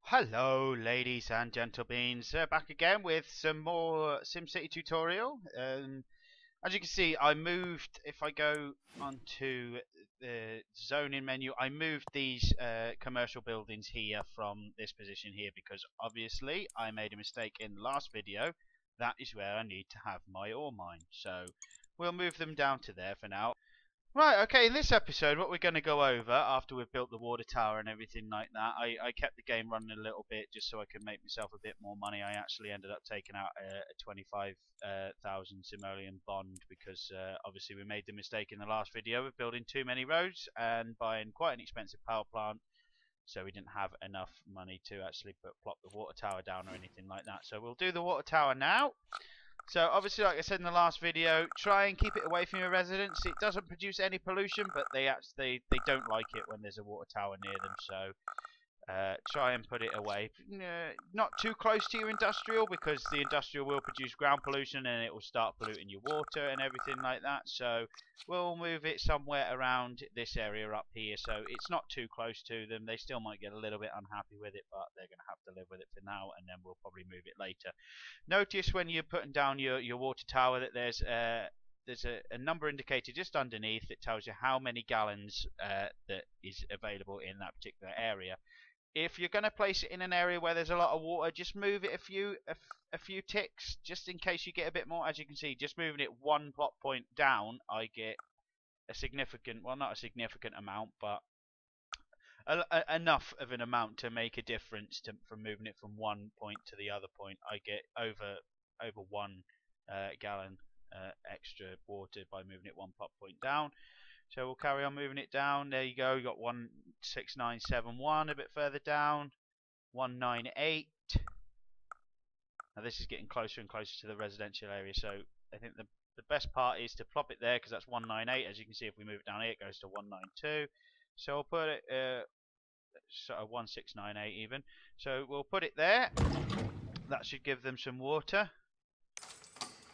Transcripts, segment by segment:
Hello ladies and gentlebeans, back again with some more SimCity tutorial. As you can see, I moved, if I go onto the zoning menu, I moved these commercial buildings here from this position here because obviously I made a mistake in the last video. That is where I need to have my ore mine, so we'll move them down to there for now. Right, okay, in this episode what we're going to go over, after we've built the water tower and everything like that, I kept the game running a little bit just so I could make myself a bit more money. I actually ended up taking out a 25,000 simoleon bond because obviously we made the mistake in the last video of building too many roads and buying quite an expensive power plant, so we didn't have enough money to actually plop the water tower down or anything like that. So we'll do the water tower now. So obviously, like I said in the last video, try and keep it away from your residents. It doesn't produce any pollution, but they don't like it when there's a water tower near them. So try and put it away. Not too close to your industrial, because the industrial will produce ground pollution and it will start polluting your water and everything like that. So we'll move it somewhere around this area up here, so it's not too close to them. They still might get a little bit unhappy with it, but they're going to have to live with it for now, and then we'll probably move it later. Notice when you're putting down your water tower that there's a number indicated just underneath that tells you how many gallons that is available in that particular area. If you're going to place it in an area where there's a lot of water, just move it a few ticks, just in case you get a bit more. As you can see, just moving it one plot point down, I get a significant, well, not a significant amount, but enough of an amount to make a difference from moving it from one point to the other point. I get over 1 gallon extra water by moving it one plot point down. So we'll carry on moving it down. There you go. You got 16971 a bit further down. 198. Now this is getting closer and closer to the residential area. So I think the best part is to plop it there, because that's 198. As you can see, if we move it down here, it goes to 192. So we'll put it sort of 1698 even. So we'll put it there. That should give them some water.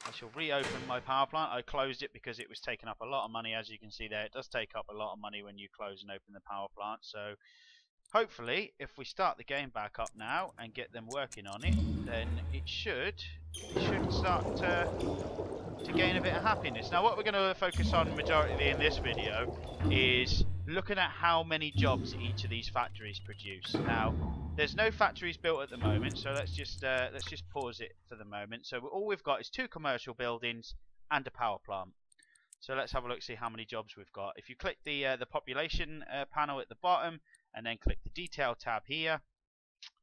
I shall reopen my power plant. I closed it because it was taking up a lot of money. As you can see there, it does take up a lot of money when you close and open the power plant. So hopefully, if we start the game back up now and get them working on it, then it should start to gain a bit of happiness. Now what we're going to focus on majority in this video is looking at how many jobs each of these factories produce. Now there's no factories built at the moment, so let's just pause it for the moment. So all we've got is 2 commercial buildings and a power plant. So let's have a look, see how many jobs we've got. If you click the population panel at the bottom and then click the detail tab here,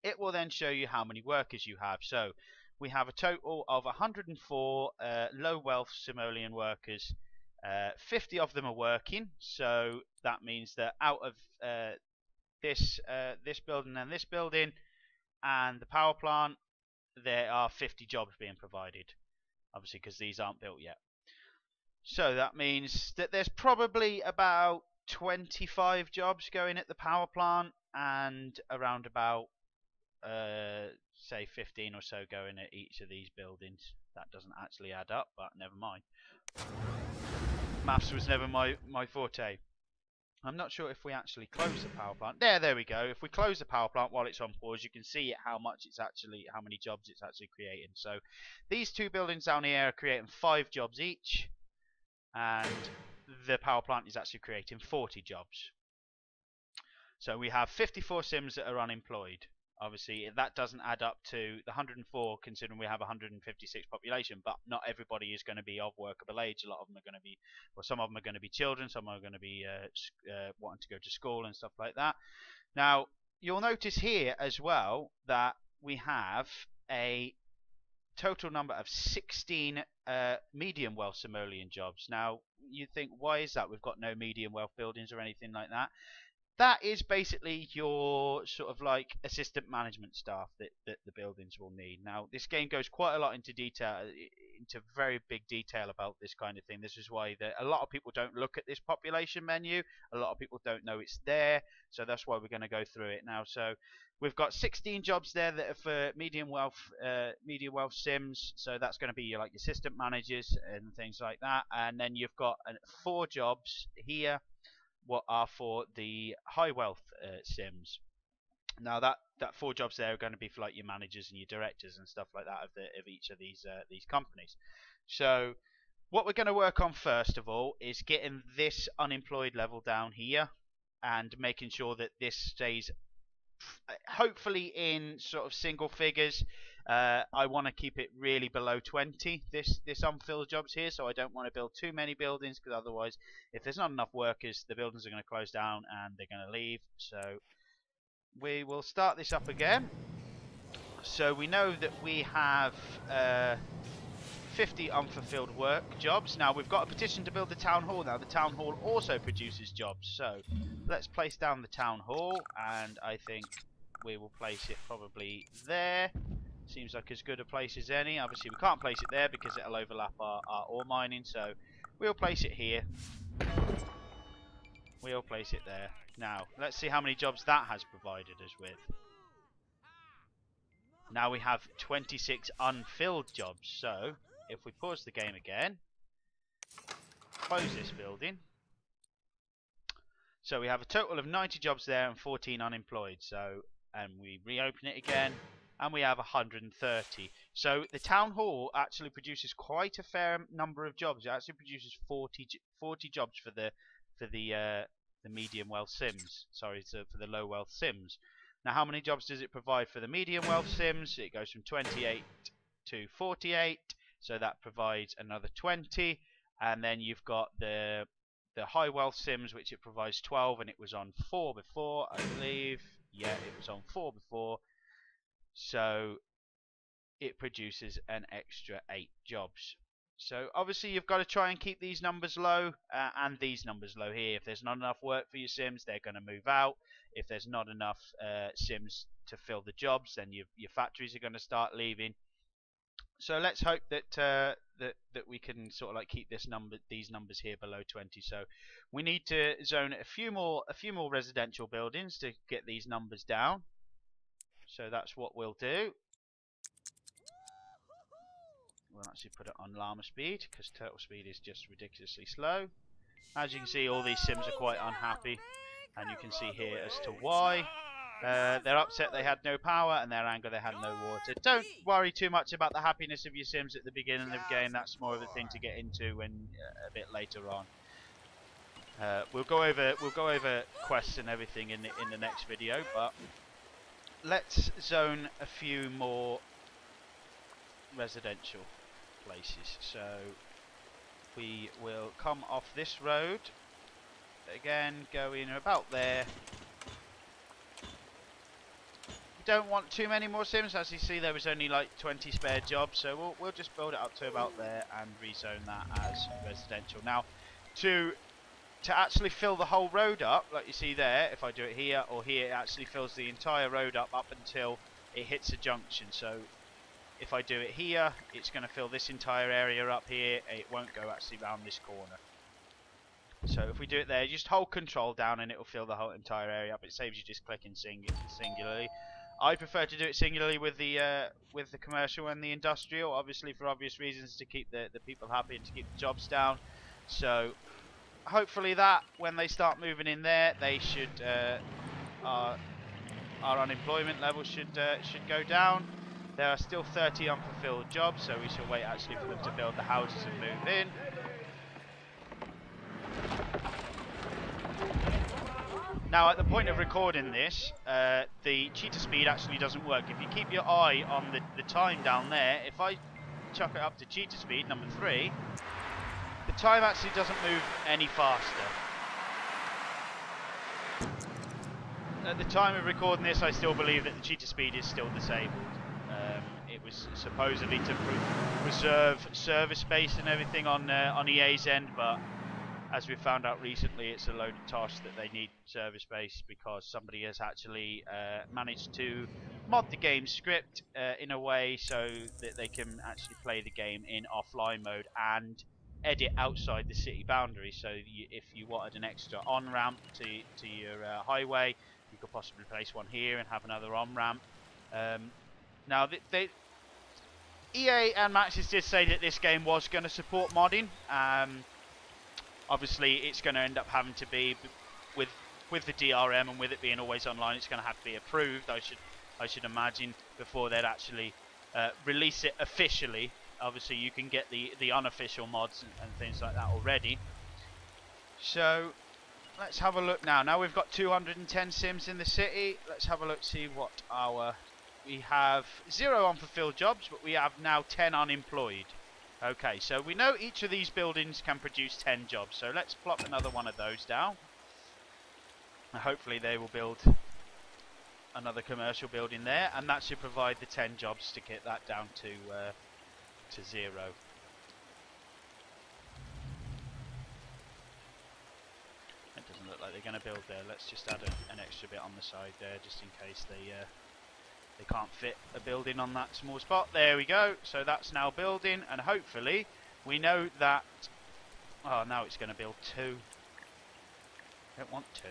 it will then show you how many workers you have. So we have a total of 104 low wealth simoleon workers. 50 of them are working, so that means that out of this building and this building and the power plant, there are 50 jobs being provided, obviously because these aren't built yet. So that means that there's probably about 25 jobs going at the power plant and around about say 15 or so going at each of these buildings. That doesn't actually add up, but never mind. Maths was never my forte. I'm not sure if we actually close the power plant. There we go. If we close the power plant while it's on pause, you can see how many jobs it's actually creating. So these 2 buildings down here are creating 5 jobs each, and the power plant is actually creating 40 jobs. So we have 54 sims that are unemployed. Obviously, that doesn't add up to the 104, considering we have 156 population. But not everybody is going to be of workable age. A lot of them are going to be, well, some of them are going to be children. Some are going to be wanting to go to school and stuff like that. Now, you'll notice here as well that we have a total number of 16 medium wealth simoleon jobs. Now, you think, why is that? We've got no medium wealth buildings or anything like that. That is basically your sort of like assistant management staff that the buildings will need. Now, this game goes quite a lot into detail into very big detail about this kind of thing. This is why a lot of people don't look at this population menu. A lot of people don't know it's there. So that's why we're going to go through it now. So we've got 16 jobs there that are for medium wealth sims. So that's going to be like your assistant managers and things like that. And then you've got 4 jobs here, what are for the high wealth sims. Now that 4 jobs there are going to be for like your managers and your directors and stuff like that of each of these companies. So what we're going to work on first of all is getting this unemployed level down here and making sure that this stays hopefully in sort of single figures. I want to keep it really below 20, this unfilled jobs here, so I don't want to build too many buildings, because otherwise if there's not enough workers, the buildings are going to close down and they're going to leave. So we will start this up again. So we know that we have 50 unfulfilled work jobs. Now we've got a petition to build the town hall. Now the town hall also produces jobs, so let's place down the town hall, and I think we will place it probably there. Seems like as good a place as any. Obviously we can't place it there because it'll overlap our ore mining, so we'll place it here. We'll place it there. Now let's see how many jobs that has provided us with. Now we have 26 unfilled jobs, so if we pause the game again, close this building, so we have a total of 90 jobs there and 14 unemployed. So, and we reopen it again and we have 130. So the town hall actually produces quite a fair number of jobs. It actually produces 40 jobs for the medium wealth sims. Sorry, so for the low wealth sims. Now how many jobs does it provide for the medium wealth sims? It goes from 28 to 48. So that provides another 20, and then you've got the high wealth sims, which it provides 12, and it was on 4 before, I believe. Yeah, it was on 4 before, so it produces an extra 8 jobs. So obviously you've got to try and keep these numbers low, and these numbers low here. If there's not enough work for your sims, they're going to move out. If there's not enough sims to fill the jobs, then your factories are going to start leaving. So let's hope that that we can sort of like keep these numbers here below 20. So we need to zone a few more residential buildings to get these numbers down. So that's what we'll do. We'll actually put it on llama speed because turtle speed is just ridiculously slow. As you can see, all these sims are quite unhappy, and you can see here as to why. They're upset they had no power, and their anger they had no water. Don't worry too much about the happiness of your sims at the beginning of the game. That's more of a thing to get into when a bit later on. We'll go over quests and everything in the next video, but let's zone a few more residential places. So we will come off this road again, go in about there. Don't want too many more sims. As you see, there was only like 20 spare jobs, so we'll just build it up to about there and rezone that as residential. Now to actually fill the whole road up, like you see there, if I do it here or here, it actually fills the entire road up until it hits a junction. So if I do it here, it's going to fill this entire area up here. It won't go actually round this corner. So if we do it there, just hold control down and it will fill the whole entire area up. It saves you just clicking singularly. I prefer to do it singularly with the commercial and the industrial, obviously for obvious reasons, to keep the people happy and to keep the jobs down. So hopefully that when they start moving in there, they should our unemployment level should go down. There are still 30 unfulfilled jobs, so we shall wait actually for them to build the houses and move in. Now at the point of recording this, the cheetah speed actually doesn't work. If you keep your eye on the time down there, if I chuck it up to cheetah speed, number 3, the time actually doesn't move any faster. At the time of recording this, I still believe that the cheetah speed is still disabled. It was supposedly to preserve server space and everything on EA's end, but as we found out recently, it's a load of toss that they need server space because somebody has actually managed to mod the game script in a way so that they can actually play the game in offline mode and edit outside the city boundary. So if you wanted an extra on-ramp to your highway, you could possibly place one here and have another on-ramp. Now, EA and Maxis did say that this game was going to support modding. Obviously, it's going to end up having to be with the DRM and with it being always online. It's going to have to be approved. I should imagine before they'd actually release it officially. Obviously, you can get the unofficial mods and things like that already. So let's have a look now. Now we've got 210 sims in the city. Let's have a look, see what we have 0 unfulfilled jobs, but we have now 10 unemployed. Okay, so we know each of these buildings can produce 10 jobs, so let's plop another one of those down. And hopefully they will build another commercial building there, and that should provide the 10 jobs to get that down to 0. It doesn't look like they're going to build there. Let's just add an extra bit on the side there, just in case they can't fit a building on that small spot. There we go. So that's now building, and hopefully we know that. Oh, now it's going to build 2. I don't want 2.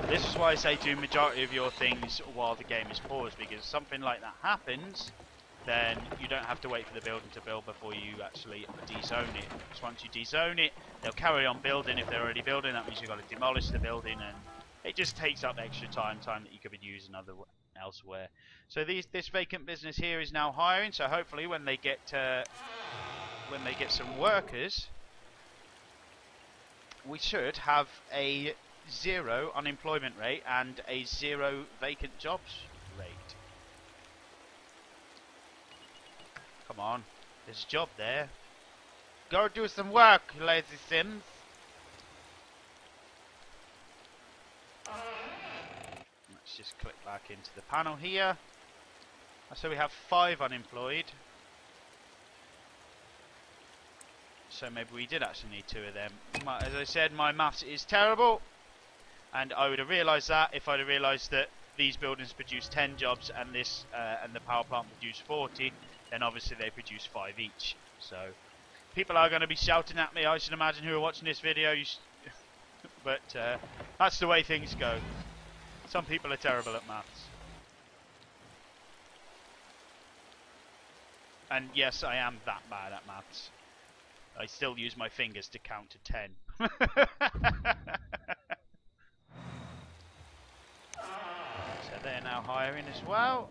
This is why I say do majority of your things while the game is paused, because if something like that happens, then you don't have to wait for the building to build before you actually dezone it. Because once you dezone it, they'll carry on building. If they're already building, that means you've got to demolish the building, and it just takes up extra time that you could be using elsewhere. So this vacant business here is now hiring. So hopefully, when they get some workers, we should have a 0 unemployment rate and a 0 vacant jobs rate. Come on, there's a job there. Go do some work, lazy sims. Let's just click back into the panel here. So we have 5 unemployed. So maybe we did actually need 2 of them. As I said, my maths is terrible, and I would have realised that if I'd have realised that these buildings produce 10 jobs and this and the power plant produce 40. Then obviously they produce 5 each. So people are going to be shouting at me, I should imagine, who are watching this video. But that's the way things go. Some people are terrible at maths. And yes, I am that bad at maths. I still use my fingers to count to 10. So they're now hiring as well.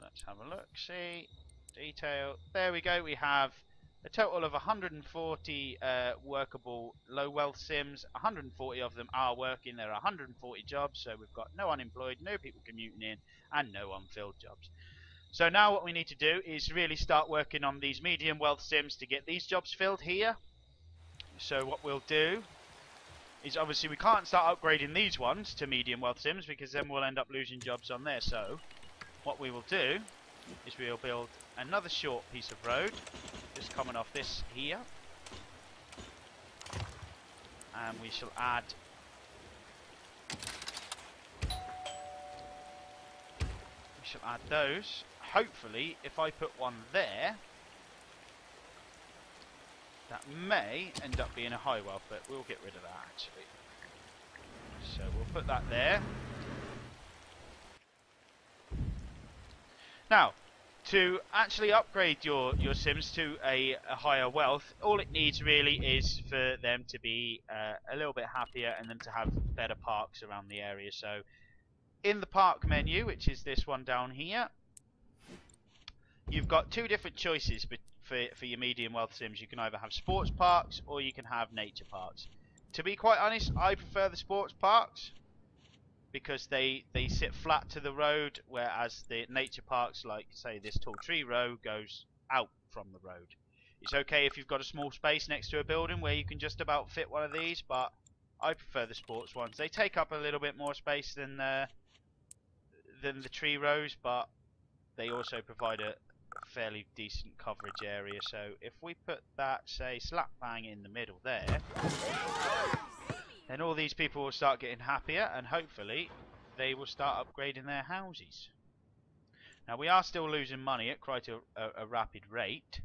Let's have a look, see, detail, there we go. We have a total of 140 workable low wealth sims. 140 of them are working. There are 140 jobs, so we've got no unemployed, no people commuting in, and no unfilled jobs. So now what we need to do is really start working on these medium wealth sims to get these jobs filled here. So what we'll do is, obviously we can't start upgrading these ones to medium wealth sims because then we'll end up losing jobs on there. So what we will do is we'll build another short piece of road just coming off this here, and we shall add those. Hopefully if I put one there, that may end up being a high wealth, but we'll get rid of that actually. So we'll put that there. Now, to actually upgrade your sims to a higher wealth, all it needs really is for them to be a little bit happier and them to have better parks around the area. So in the park menu, which is this one down here, you've got 2 different choices for your medium wealth sims. You can either have sports parks or you can have nature parks. To be quite honest, I prefer the sports parks, because they sit flat to the road, whereas the nature parks, like say this tall tree row, goes out from the road. It's okay if you've got a small space next to a building where you can just about fit one of these, but I prefer the sports ones. They take up a little bit more space than the tree rows, but they also provide a fairly decent coverage area. So if we put that, say, slap bang in the middle there, then all these people will start getting happier, and hopefully they will start upgrading their houses. Now we are still losing money at quite a rapid rate,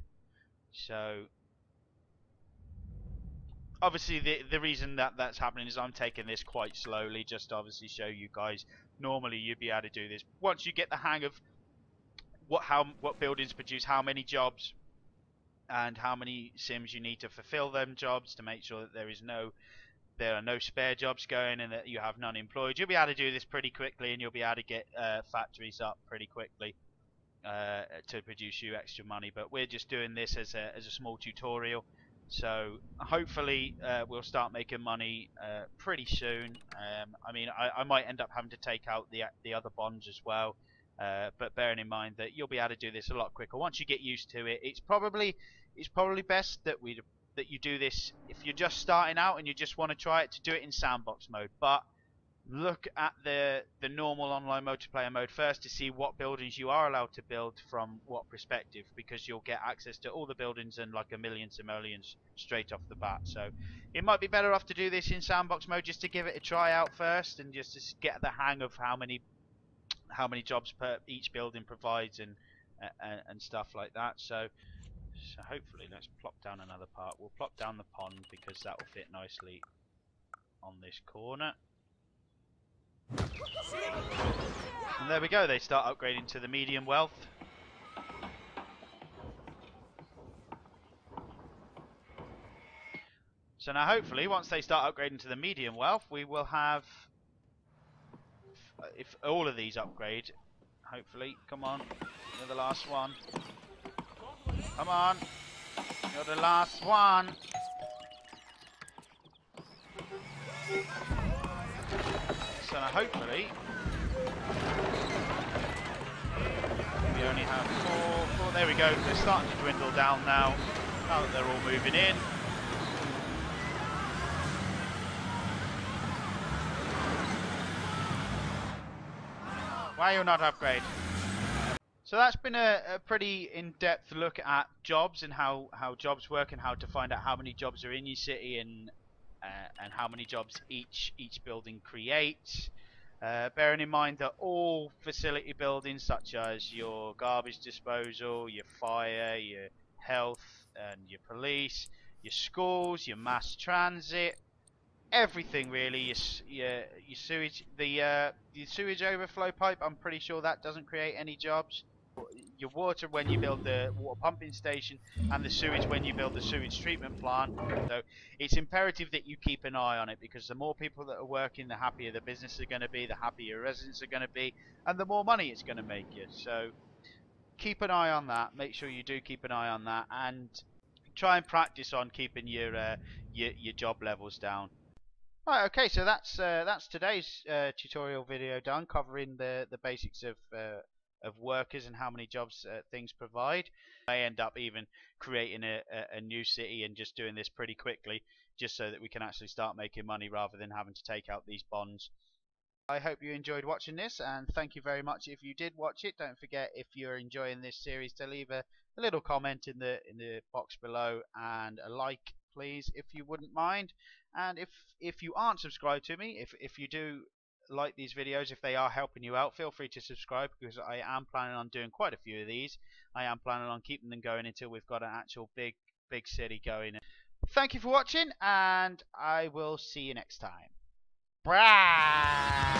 so obviously the reason that's happening is I'm taking this quite slowly, just to obviously show you guys. Normally you'd be able to do this once you get the hang of what buildings produce how many jobs and how many sims you need to fulfill them jobs to make sure that there are no spare jobs going and that you have none employed. You'll be able to do this pretty quickly, and you'll be able to get factories up pretty quickly to produce you extra money. But we're just doing this as a small tutorial, so hopefully we'll start making money pretty soon. I mean, I might end up having to take out the other bonds as well, but bearing in mind that you'll be able to do this a lot quicker once you get used to it. It's probably best that you do this if you're just starting out and you just want to try it, to do it in sandbox mode. But look at the normal online multiplayer mode first to see what buildings you are allowed to build from what perspective, because you'll get access to all the buildings and like a million simoleons straight off the bat. So it might be better off to do this in sandbox mode just to give it a try out first, and just to get the hang of how many jobs per each building provides and stuff like that. So hopefully, let's plop down another part. We'll plop down the pond because that will fit nicely on this corner. And there we go, they start upgrading to the medium wealth. So now hopefully once they start upgrading to the medium wealth, we will have, if all of these upgrade, hopefully, come on, you're the last one. Come on, you're the last one. So now hopefully we only have four. There we go. They're starting to dwindle down now that they're all moving in. Why you not upgrade? So that's been a pretty in-depth look at jobs and how jobs work, and how to find out how many jobs are in your city and how many jobs each building creates. Bearing in mind that all facility buildings, such as your garbage disposal, your fire, your health, and your police, your schools, your mass transit, everything really, your sewage, the sewage overflow pipe, I'm pretty sure that doesn't create any jobs. Your water when you build the water pumping station, and the sewage when you build the sewage treatment plant. So it's imperative that you keep an eye on it, because the more people that are working, the happier the business are going to be, the happier your residents are going to be, and the more money it's going to make you. So keep an eye on that. Make sure you do keep an eye on that, and try and practice on keeping your job levels down. Right, okay, so that's today's tutorial video done, covering the basics of workers and how many jobs things provide. I end up even creating a new city and just doing this pretty quickly, just so that we can actually start making money rather than having to take out these bonds. I hope you enjoyed watching this, and thank you very much if you did watch it. Don't forget, if you're enjoying this series, to leave a little comment in the box below, and a like please, if you wouldn't mind. And if you aren't subscribed to me, if you do like these videos, if they are helping you out, feel free to subscribe, because I am planning on doing quite a few of these. I am planning on keeping them going until we've got an actual big city going. Thank you for watching, and I will see you next time. Bye.